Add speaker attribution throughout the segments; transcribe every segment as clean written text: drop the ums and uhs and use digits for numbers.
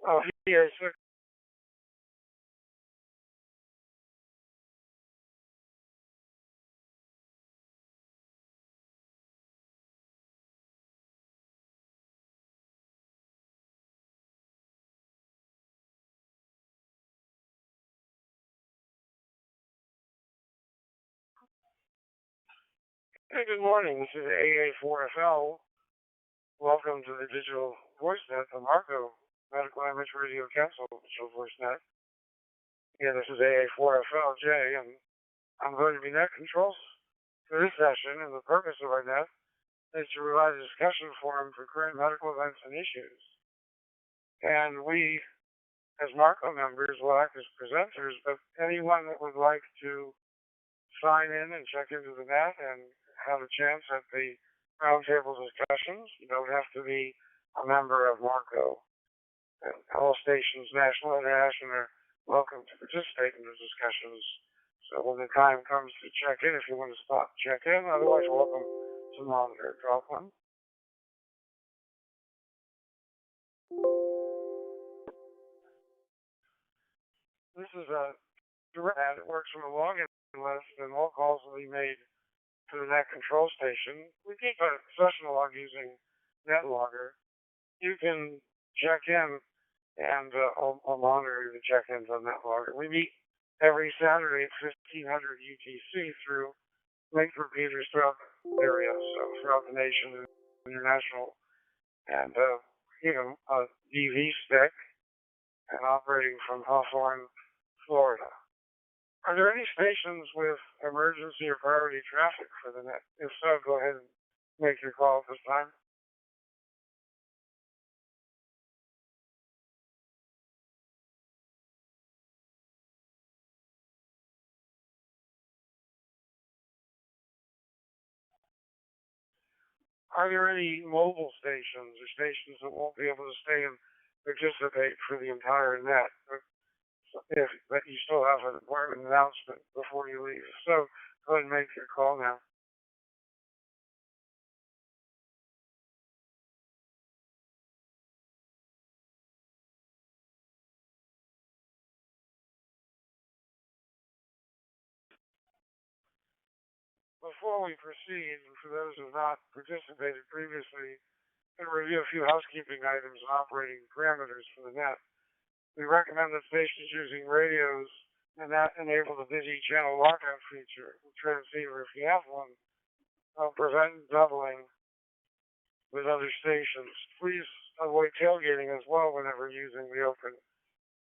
Speaker 1: Oh, yes. Hey, good morning. This is AA4FL. Welcome to the digital voice net, the Marco Medical Image Radio Capsule Digital Voice Net. Yeah, this is AA4FLJ, and I'm going to be net controls for this session, and the purpose of our net is to provide a discussion forum for current medical events and issues. And we, as Marco members, will act as presenters, but anyone that would like to sign in and check into the net and have a chance at the roundtable discussions. You don't have to be a member of Marco. And all stations, national and international, are welcome to participate in the discussions. So when the time comes to check in, if you want to stop, check in. Otherwise, welcome to monitor. Drop one. This is a direct. It works from a login list, and all calls will be made to the net control station. We keep a session log using NetLogger. You can check in, and I'll monitor the check-ins on NetLogger. We meet every Saturday at 1500 UTC through link repeaters throughout the area, so throughout the nation and international, and a DV stick, and operating from Hawthorne, Florida. Are there any stations with emergency or priority traffic for the net? If so, go ahead and make your call at this time. Are there any mobile stations or stations that won't be able to stay and participate for the entire net? If but you still have an important announcement before you leave. So go ahead and make your call now. Before we proceed, for those who have not participated previously, I'm going to review a few housekeeping items and operating parameters for the net. We recommend that stations using radios and that enable the busy channel lockout feature. The transceiver, if you have one, will prevent doubling with other stations. Please avoid tailgating as well whenever using the open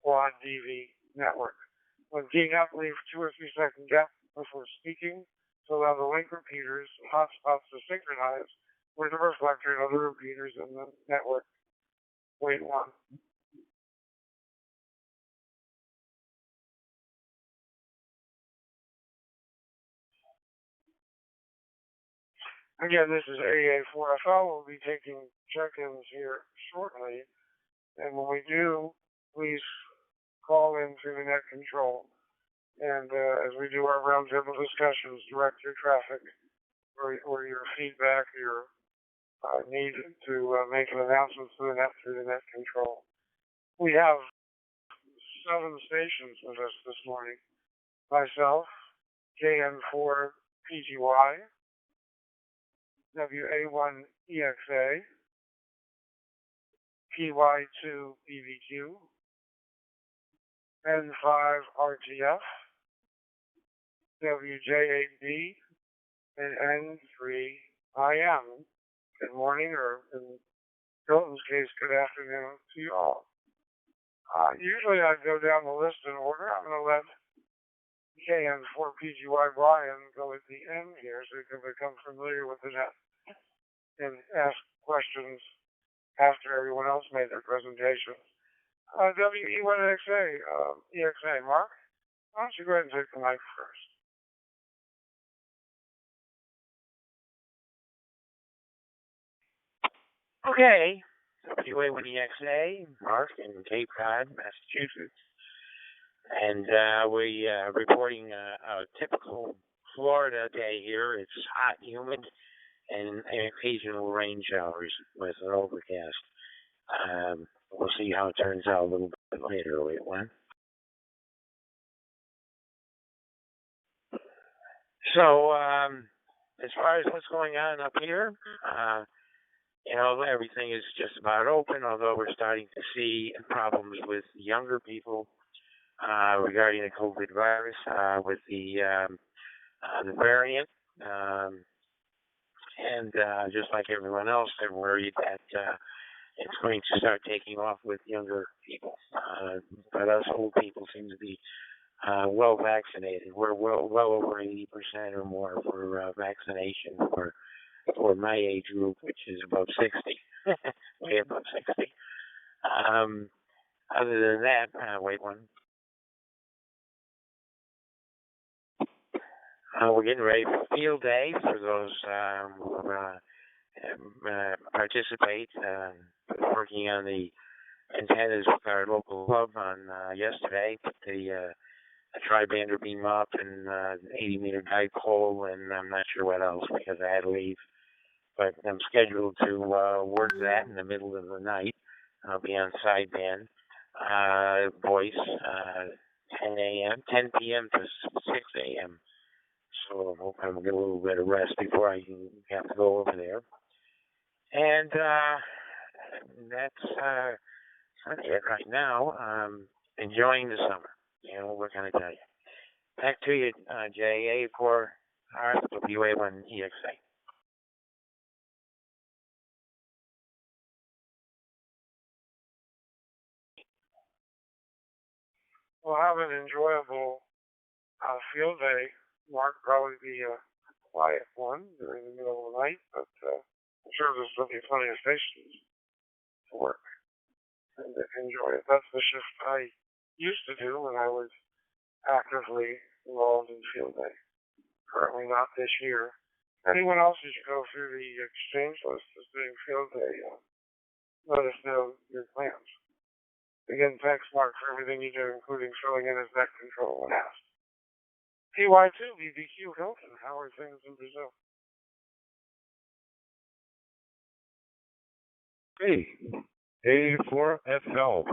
Speaker 1: quad DV network. When keying up, leave 2 or 3 second gap before speaking to allow the link repeaters and hotspots to synchronize with the reflector and other repeaters in the network. Wait one. Again, this is AA4FL. We'll be taking check-ins here shortly. And when we do, please call in through the net control. And as we do our roundtable discussions, direct your traffic or your feedback, your need to make an announcement to the net through the net control. We have 7 stations with us this morning. Myself, KN4PGY, WA1EXA, PY2BVQ, N5RTF, WJ8B, and N3IM. Good morning, or in Hilton's case, good afternoon to you all. Usually I go down the list in order. I'm going to let KN4PGY Brian go at the end here so you can become familiar with the net and ask questions after everyone else made their presentation. WE1XA, EXA, Mark, why don't you go ahead and take the mic first?
Speaker 2: Okay, WA1EXA, Mark in Cape Cod, Massachusetts. And we're reporting a typical Florida day here. It's hot, humid, and occasional rain showers with an overcast. we'll see how it turns out a little bit later. Wait, when? So, as far as what's going on up here, everything is just about open, although we're starting to see problems with younger people regarding the COVID virus, with the variant. Um, and just like everyone else, they're worried that it's going to start taking off with younger people. But us old people seem to be well vaccinated. We're well over 80% or more for vaccination for my age group, which is above 60, way above 60. Um, Other than that, wait one. We're getting ready for field day for those who participate. Working on the antennas with our local club on yesterday. Put a tri-bander beam up and 80-meter dipole, and I'm not sure what else because I had to leave. But I'm scheduled to work that in the middle of the night. I'll be on sideband voice, 10 p.m. to 6 a.m. So I hope I'm going to get a little bit of rest before I can have to go over there. And that's it right now. Enjoying the summer. What can I tell you? Back to you, JA for RWA1EXA.
Speaker 1: We'll have an enjoyable field day. Mark probably be a quiet one during the middle of the night, but I'm sure there's still be plenty of stations to work and enjoy it. That's the shift I used to do when I was actively involved in field day. Currently not this year. Anyone else who should go through the exchange list is doing field day, let us know your plans. Again, thanks, Mark, for everything you do, including filling in as net control when asked. TY2, BBQ Hilton, how are things in Brazil?
Speaker 3: Hey, A4FL,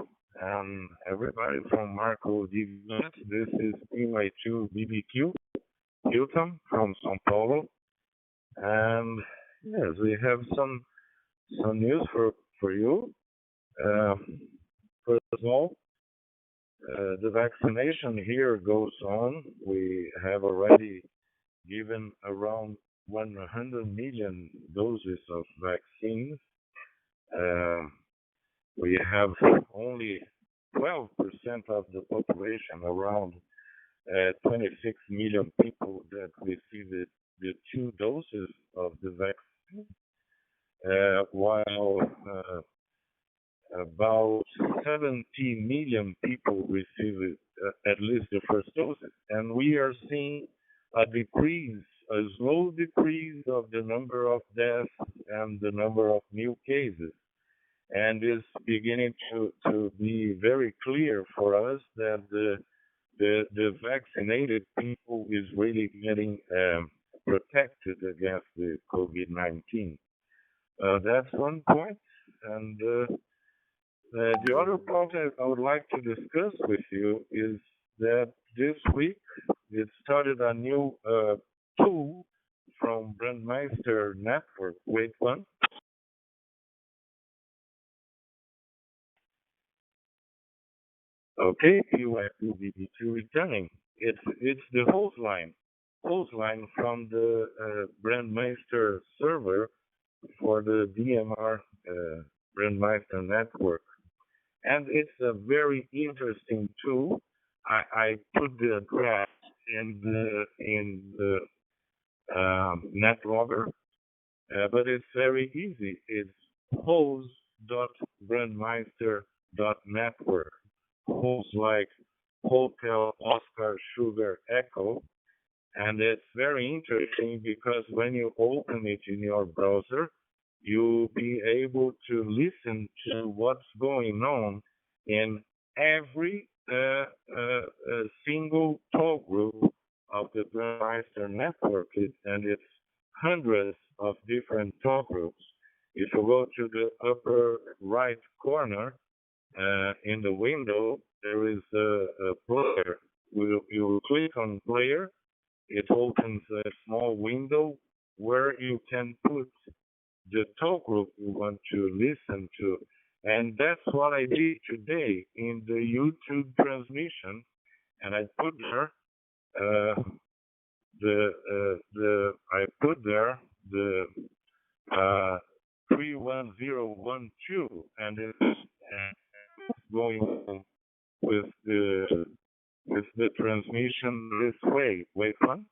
Speaker 3: everybody from Marco Divant. This is TY2 BBQ Hilton from São Paulo. And yes, we have some news for you. First of all, the vaccination here goes on. We have already given around 100 million doses of vaccines. We have only 12% of the population, around 26 million people that received the 2 doses of the vaccine, while about 70 million people received at least the first doses. And we are seeing a slow decrease of the number of deaths and the number of new cases. And it's beginning to be very clear for us that the vaccinated people is really getting protected against the COVID-19. That's one point. And the other point I would like to discuss with you is that this week it started a new tool from Brandmeister Network. Wait one. Okay, QFUBB2 returning. It's the hose line from the Brandmeister server for the DMR Brandmeister network, and it's a very interesting tool. I put the address in the netlogger, but it's very easy. It's hose.brandmeister.network. Hose like Hotel Oscar Sugar Echo, and it's very interesting because when you open it in your browser, you'll be able to listen to what's going on in every single talk group of the Brandmeister network, and it's hundreds of different talk groups. If you go to the upper right corner, in the window, there is a player. You will click on player. It opens a small window where you can put the talk group you want to listen to. And that's what I did today in the YouTube transmission. And I put there uh, I put there the 31012, and it's going on with the transmission this way. Wait one.